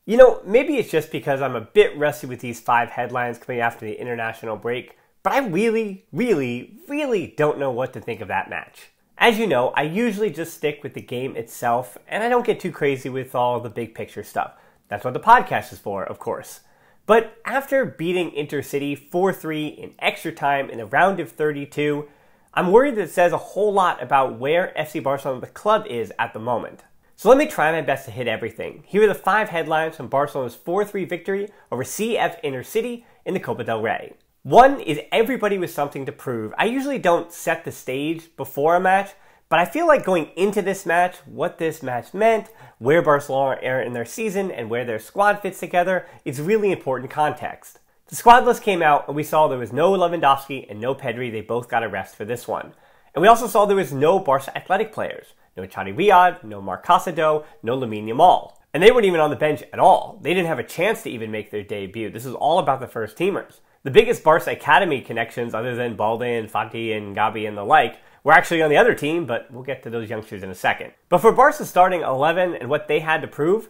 You know, maybe it's just because I'm a bit rusty with these 5 headlines coming after the international break, but I really don't know what to think of that match. As you know, I usually just stick with the game itself, and I don't get too crazy with all the big picture stuff. That's what the podcast is for, of course. But after beating Intercity 4-3 in extra time in a round of 32, I'm worried that it says a whole lot about where FC Barcelona the club is at the moment. So let me try my best to hit everything. Here are the 5 headlines from Barcelona's 4-3 victory over CF Intercity in the Copa del Rey. 1 is everybody with something to prove. I usually don't set the stage before a match, but I feel like going into this match, what this match meant, where Barcelona are in their season, and where their squad fits together is really important context. The squad list came out and we saw there was no Lewandowski and no Pedri. They both got a rest for this one. And we also saw there was no Barça Athletic players. No Xavi Riyad, no Marc Casado, no Lamine Yamal. And they weren't even on the bench at all. They didn't have a chance to even make their debut. This is all about the first teamers. The biggest Barça Academy connections, other than Balde and Fati and Gavi and the like, were actually on the other team, but we'll get to those youngsters in a second. But for Barca's starting 11 and what they had to prove,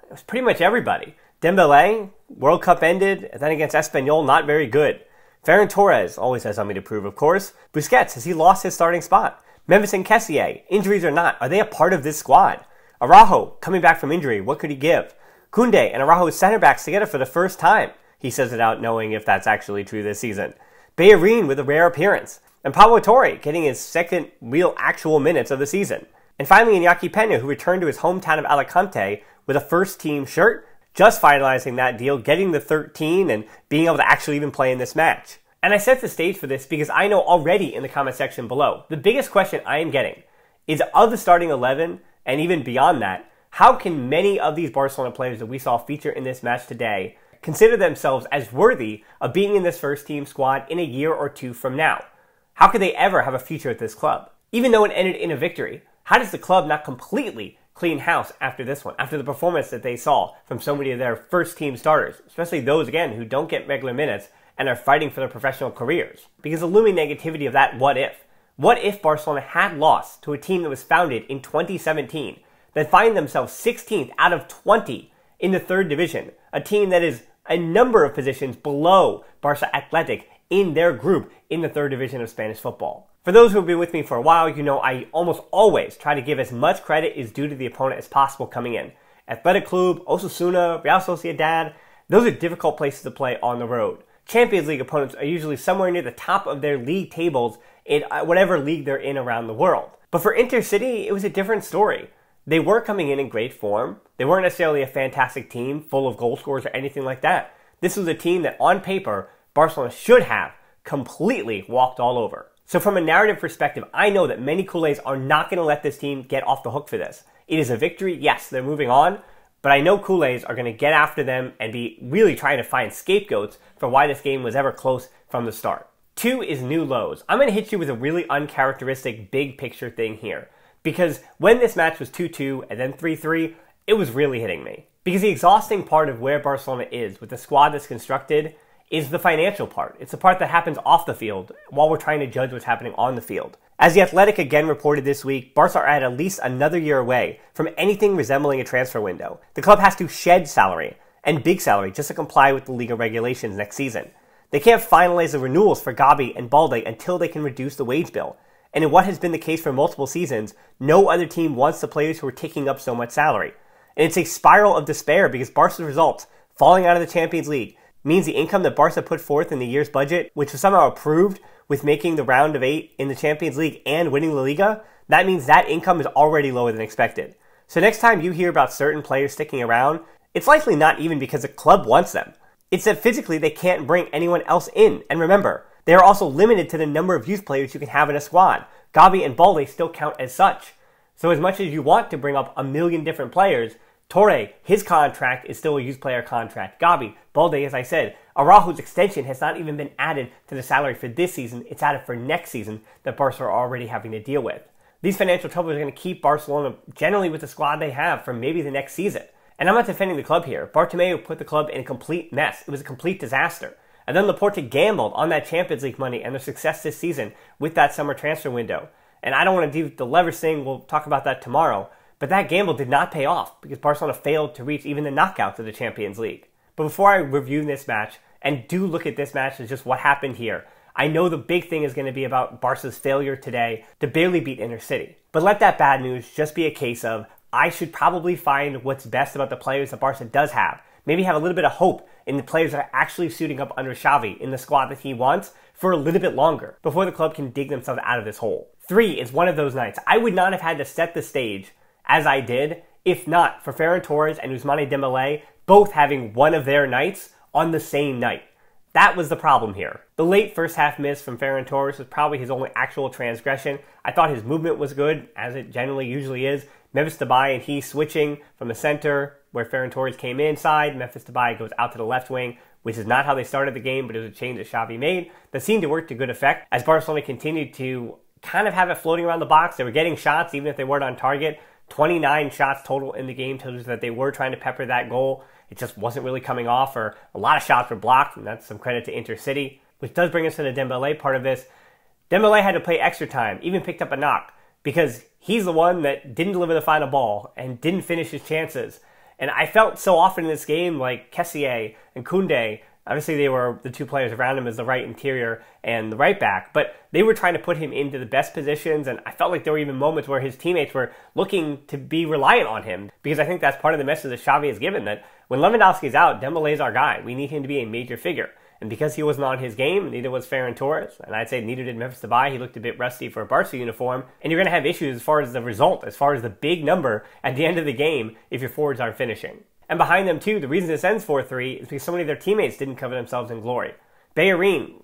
it was pretty much everybody. Dembele, World Cup ended, and then against Espanyol, not very good. Ferran Torres always has something to prove, of course. Busquets, has he lost his starting spot? Memphis and Kessié, injuries or not, are they a part of this squad? Araujo, coming back from injury, what could he give? Koundé and Araujo's center backs together for the first time. He says it out knowing if that's actually true this season. Bellerin with a rare appearance. And Pablo Torre getting his second real actual minutes of the season. And finally Iñaki Peña, who returned to his hometown of Alicante with a first team shirt, just finalizing that deal, getting the 13 and being able to actually even play in this match. And I set the stage for this because I know already in the comment section below, the biggest question I am getting is of the starting 11 and even beyond that, how can many of these Barcelona players that we saw feature in this match today consider themselves as worthy of being in this first team squad in a year or 2 from now? How could they ever have a future at this club? Even though it ended in a victory, how does the club not completely clean house after this one, after the performance that they saw from so many of their first team starters, especially those, again, who don't get regular minutes and are fighting for their professional careers? Because the looming negativity of that what if Barcelona had lost to a team that was founded in 2017, that find themselves 16th out of 20 in the 3rd division, a team that is a number of positions below Barça Athletic in their group in the 3rd division of Spanish football. For those who have been with me for a while, you know I almost always try to give as much credit as due to the opponent as possible coming in. Athletic Club, Osasuna, Real Sociedad, those are difficult places to play on the road. Champions League opponents are usually somewhere near the top of their league tables in whatever league they're in around the world. But for Intercity, it was a different story. They were coming in great form. They weren't necessarily a fantastic team full of goal scorers or anything like that. This was a team that on paper, Barcelona should have completely walked all over. So from a narrative perspective, I know that many Culés are not going to let this team get off the hook for this. It is a victory. Yes, they're moving on. But I know Culés are going to get after them and be really trying to find scapegoats for why this game was ever close from the start. 2 is new lows. I'm going to hit you with a really uncharacteristic big picture thing here. Because when this match was 2-2 and then 3-3, it was really hitting me. Because the exhausting part of where Barcelona is with the squad that's constructed is the financial part. It's the part that happens off the field while we're trying to judge what's happening on the field. As The Athletic again reported this week, Barca are at least another year away from anything resembling a transfer window. The club has to shed salary, and big salary, just to comply with the Liga regulations next season. They can't finalize the renewals for Gavi and Balde until they can reduce the wage bill. And in what has been the case for multiple seasons, no other team wants the players who are taking up so much salary. And it's a spiral of despair because Barca's results, falling out of the Champions League, means the income that Barca put forth in the year's budget, which was somehow approved with making the round of 8 in the Champions League and winning La Liga, that means that income is already lower than expected. So next time you hear about certain players sticking around, it's likely not even because the club wants them. It's that physically they can't bring anyone else in. And remember, they are also limited to the number of youth players you can have in a squad. Gavi and Balde still count as such. So as much as you want to bring up a million different players, Torre, his contract is still a youth player contract. Gavi, Balde, as I said, Araujo's extension has not even been added to the salary for this season. It's added for next season that Barca are already having to deal with. These financial troubles are going to keep Barcelona generally with the squad they have for maybe the next season. And I'm not defending the club here. Bartomeu put the club in a complete mess. It was a complete disaster. And then Laporta gambled on that Champions League money and their success this season with that summer transfer window. And I don't want to do the leverage thing. We'll talk about that tomorrow. But that gamble did not pay off because Barcelona failed to reach even the knockouts of the Champions League. But before I review this match, and do look at this match as just what happened here, I know the big thing is going to be about Barca's failure today to barely beat Intercity. But let that bad news just be a case of, I should probably find what's best about the players that Barca does have. Maybe have a little bit of hope in the players that are actually suiting up under Xavi in the squad that he wants for a little bit longer before the club can dig themselves out of this hole. 3 is one of those nights. I would not have had to set the stage as I did if not for Ferran Torres and Ousmane Dembélé both having one of their nights on the same night. That was the problem here. The late first half miss from Ferran Torres was probably his only actual transgression. I thought his movement was good, as it generally usually is. Memphis Depay and he switching from the center where Ferran Torres came inside. Memphis Depay goes out to the left wing, which is not how they started the game, but it was a change that Xavi made that seemed to work to good effect as Barcelona continued to kind of have it floating around the box. They were getting shots even if they weren't on target. 29 shots total in the game tells us that they were trying to pepper that goal. It just wasn't really coming off, or a lot of shots were blocked, and that's some credit to Intercity, which does bring us to the Dembélé part of this. Dembélé had to play extra time, even picked up a knock, because he's the one that didn't deliver the final ball and didn't finish his chances. And I felt so often in this game like Kessié and Koundé, obviously they were the two players around him as the right interior and the right back, but they were trying to put him into the best positions, and I felt like there were even moments where his teammates were looking to be reliant on him, because I think that's part of the message that Xavi has given, that when Lewandowski's out, Dembélé is our guy. We need him to be a major figure. And because he wasn't on his game, neither was Ferran Torres, and I'd say neither did Memphis Depay. He looked a bit rusty for a Barca uniform, and you're going to have issues as far as the result, as far as the big number at the end of the game if your forwards aren't finishing. And behind them too, the reason this ends 4-3 is because so many of their teammates didn't cover themselves in glory. Bellerin,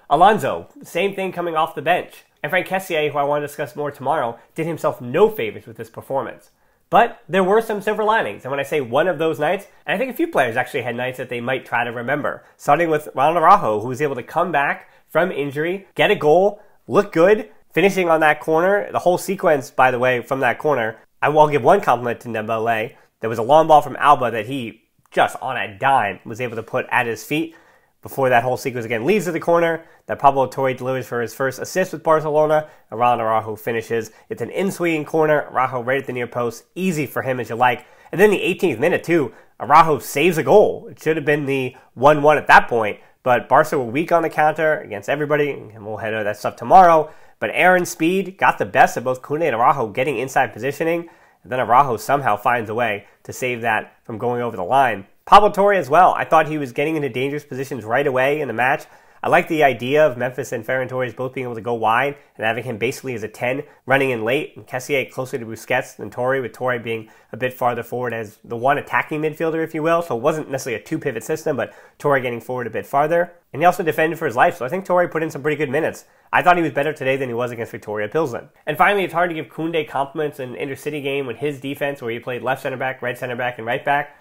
Alonso, same thing coming off the bench. And Franck Kessié, who I want to discuss more tomorrow, did himself no favors with this performance. But there were some silver linings, and when I say one of those nights, and I think a few players actually had nights that they might try to remember, starting with Ronald Araujo, who was able to come back from injury, get a goal, look good, finishing on that corner. The whole sequence, by the way, from that corner, I will give one compliment to Dembélé. There was a long ball from Alba that he, just on a dime, was able to put at his feet before that whole sequence again leads to the corner that Pablo Torre delivers for his first assist with Barcelona. Around Araujo finishes. It's an in-swinging corner. Araujo right at the near post. Easy for him as you like. And then the 18th minute too, Araujo saves a goal. It should have been the 1-1 at that point, but Barca were weak on the counter against everybody, and we'll head over that stuff tomorrow. But Aaron's speed got the best of both Koundé and Araujo getting inside positioning, and then Araujo somehow finds a way to save that from going over the line. Pablo Torre as well. I thought he was getting into dangerous positions right away in the match. I like the idea of Memphis and Ferran Torres both being able to go wide and having him basically as a 10 running in late, and Kessié closer to Busquets than Torre, with Torre being a bit farther forward as the one attacking midfielder, if you will. So it wasn't necessarily a two-pivot system, but Torre getting forward a bit farther. And he also defended for his life, so I think Torre put in some pretty good minutes. I thought he was better today than he was against Victoria Pilsen. And finally, it's hard to give Koundé compliments in an Intercity game when his defense, where he played left center-back, right center-back, and right back.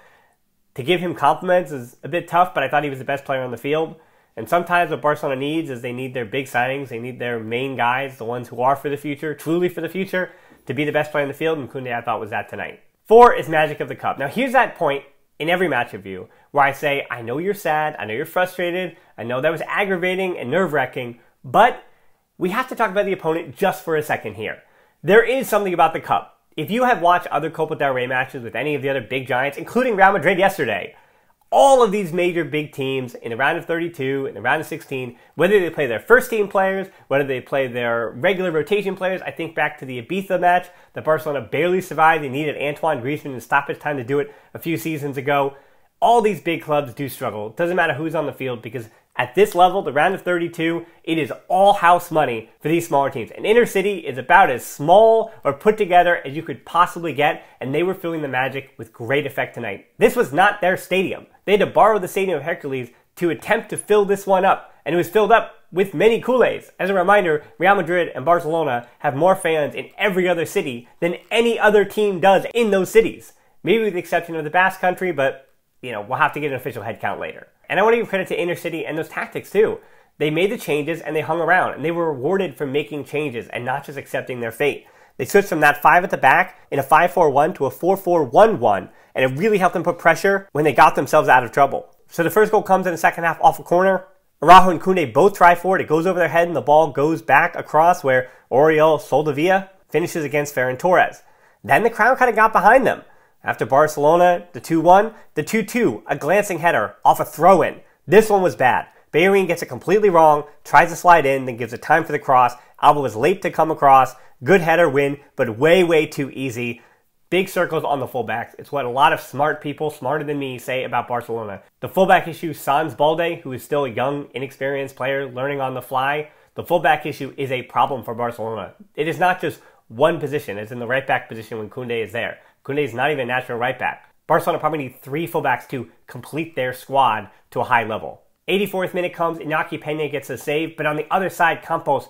To give him compliments is a bit tough, but I thought he was the best player on the field. And sometimes what Barcelona needs is they need their big signings, they need their main guys, the ones who are for the future, truly for the future, to be the best player in the field, and Koundé I thought was that tonight. 4 is magic of the cup. Now here's that point in every match review where I say, I know you're sad, I know you're frustrated, I know that was aggravating and nerve-wracking, but we have to talk about the opponent just for a second here. There is something about the cup. If you have watched other Copa del Rey matches with any of the other big giants, including Real Madrid yesterday, all of these major big teams in the round of 32, in the round of 16, whether they play their first team players, whether they play their regular rotation players, I think back to the Ibiza match that Barcelona barely survived. They needed Antoine Griezmann in stoppage time to do it a few seasons ago. All these big clubs do struggle. It doesn't matter who's on the field, because at this level, the round of 32, it is all house money for these smaller teams. And Intercity is about as small or put together as you could possibly get, and they were feeling the magic with great effect tonight. This was not their stadium. They had to borrow the Stadium of Hercules to attempt to fill this one up, and it was filled up with many Kool-Aids. As a reminder, Real Madrid and Barcelona have more fans in every other city than any other team does in those cities. Maybe with the exception of the Basque Country, but we'll have to get an official head count later. And I want to give credit to Intercity and those tactics too. They made the changes and they hung around, and they were rewarded for making changes and not just accepting their fate. They switched from that 5 at the back in a 5-4-1 to a 4-4-1-1, and it really helped them put pressure when they got themselves out of trouble. So the first goal comes in the second half off a corner. Araujo and Koundé both try for it. It goes over their head and the ball goes back across where Oriol Soldevila finishes against Ferran Torres. Then the crowd kind of got behind them. After Barcelona, the 2-1, the 2-2, a glancing header off a throw-in. This one was bad. Bellerin gets it completely wrong, tries to slide in, then gives it time for the cross. Alba was late to come across. Good header win, but way, way too easy. Big circles on the fullbacks. It's what a lot of smart people, smarter than me, say about Barcelona. The fullback issue, Sans Balde, who is still a young, inexperienced player learning on the fly, the fullback issue is a problem for Barcelona. It is not just one position, as in the right back position when Koundé is there. Koundé is not even a natural right back. Barcelona probably need 3 fullbacks to complete their squad to a high level. 84th minute comes, Iñaki Peña gets a save, but on the other side, Campos,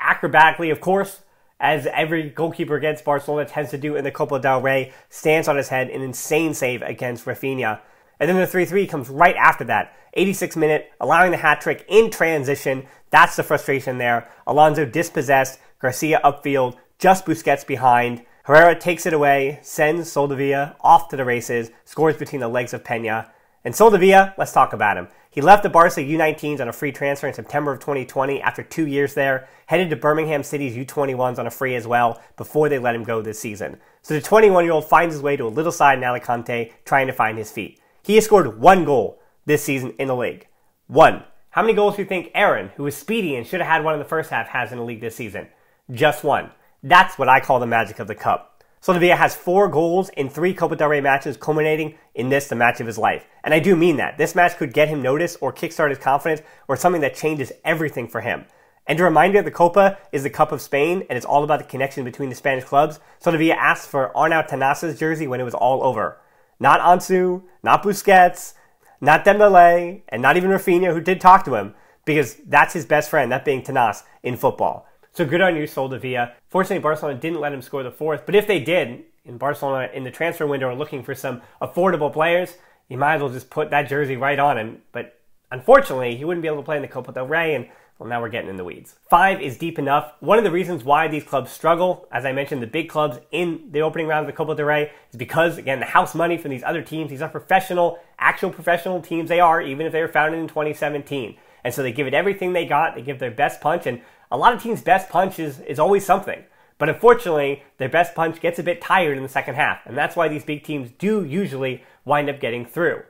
acrobatically, of course, as every goalkeeper against Barcelona tends to do in the Copa del Rey, stands on his head, an insane save against Rafinha. And then the 3-3 comes right after that. 86th minute, allowing the hat-trick in transition. That's the frustration there. Alonso dispossessed, Garcia upfield, just Busquets behind. Herrera takes it away, sends Soldevila off to the races, scores between the legs of Peña. And Soldevila, let's talk about him. He left the Barca U19s on a free transfer in September of 2020 after 2 years there, headed to Birmingham City's U21s on a free as well before they let him go this season. So the 21-year-old finds his way to a little side in Alicante, trying to find his feet. He has scored 1 goal this season in the league. 1. How many goals do you think Aaron, who is speedy and should have had one in the first half, has in the league this season? Just 1. That's what I call the magic of the cup. Soldevila has 4 goals in 3 Copa del Rey matches, culminating in this, the match of his life. And I do mean that. This match could get him notice or kickstart his confidence or something that changes everything for him. And a reminder, the Copa is the Cup of Spain, and it's all about the connection between the Spanish clubs. Soldevila asked for Arnau Tenasa's jersey when it was all over. Not Ansu, not Busquets, not Dembélé, and not even Rafinha, who did talk to him, because that's his best friend, that being Tenas, in football. So good on you, Soldevila. Fortunately, Barcelona didn't let him score the 4th, but if they did, in Barcelona in the transfer window are looking for some affordable players, you might as well just put that jersey right on him. But unfortunately, he wouldn't be able to play in the Copa del Rey, and well, now we're getting in the weeds. 5 is deep enough. One of the reasons why these clubs struggle, as I mentioned, the big clubs in the opening round of the Copa del Rey, is because, again, the house money from these other teams, these are professional, actual professional teams they are, even if they were founded in 2017. And so they give it everything they got, they give their best punch, and a lot of teams' best punch is always something. But unfortunately, their best punch gets a bit tired in the second half, and that's why these big teams do usually wind up getting through.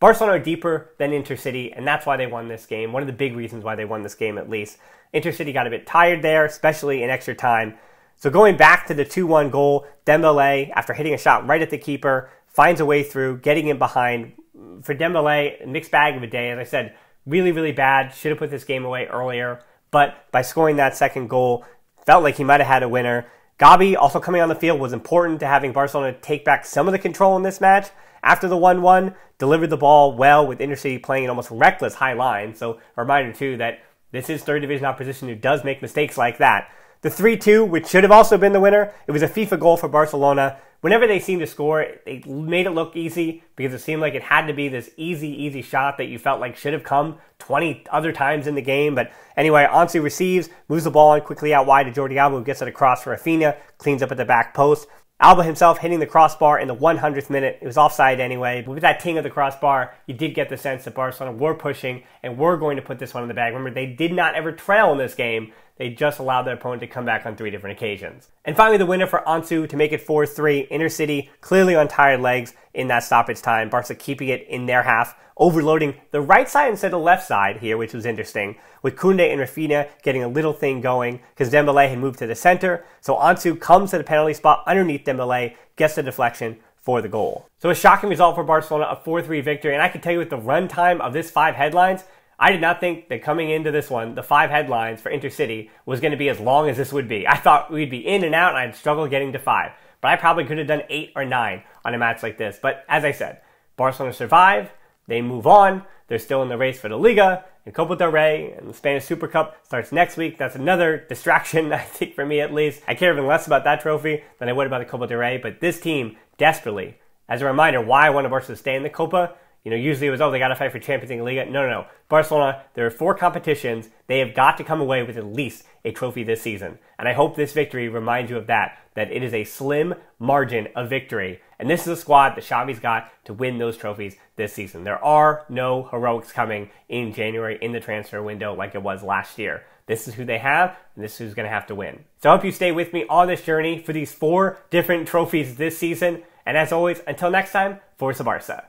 Barcelona are deeper than Intercity, and that's why they won this game. One of the big reasons why they won this game, at least. Intercity got a bit tired there, especially in extra time. So going back to the 2-1 goal, Dembélé, after hitting a shot right at the keeper, finds a way through, getting in behind. For Dembélé, a mixed bag of a day. As I said, really, really bad. Should have put this game away earlier. But by scoring that second goal, felt like he might have had a winner. Gavi, also coming on the field, was important to having Barcelona take back some of the control in this match. After the 1-1, delivered the ball well with Intercity playing an almost reckless high line. So a reminder, too, that this is third division opposition who does make mistakes like that. The 3-2, which should have also been the winner, it was a FIFA goal for Barcelona. Whenever they seemed to score, they made it look easy because it seemed like it had to be this easy shot that you felt like should have come 20 other times in the game. But anyway, Ansu receives, moves the ball on quickly out wide to Jordi Alba, who gets it across for Rafinha, cleans up at the back post. Alba himself hitting the crossbar in the 100th minute. It was offside anyway. But with that ting of the crossbar, you did get the sense that Barcelona were pushing and were going to put this one in the bag. Remember, they did not ever trail in this game. They just allowed their opponent to come back on 3 different occasions. And finally, the winner for Ansu to make it 4-3. Intercity clearly on tired legs in that stoppage time. Barca keeping it in their half, overloading the right side instead of the left side here, which was interesting, with Koundé and Rafinha getting a little thing going because Dembélé had moved to the center. So Ansu comes to the penalty spot underneath Dembélé, gets the deflection for the goal. So a shocking result for Barcelona, a 4-3 victory. And I can tell you with the runtime of this 5 headlines, I did not think that coming into this one, the 5 headlines for Intercity was going to be as long as this would be. I thought we'd be in and out and I'd struggle getting to 5. But I probably could have done 8 or 9 on a match like this. But as I said, Barcelona survive, they move on, they're still in the race for the Liga, and Copa del Rey, and the Spanish Super Cup starts next week. That's another distraction, I think, for me at least. I care even less about that trophy than I would about the Copa del Rey, but this team, desperately, as a reminder why I wanted Barca to stay in the Copa. Usually it was, they got to fight for Champions League and Liga. No. Barcelona, there are 4 competitions. They have got to come away with at least a trophy this season. And I hope this victory reminds you of that it is a slim margin of victory. And this is a squad that Xavi's got to win those trophies this season. There are no heroics coming in January in the transfer window like it was last year. this is who they have, and this is who's going to have to win. So I hope you stay with me on this journey for these 4 different trophies this season. And as always, until next time, Forza Barça.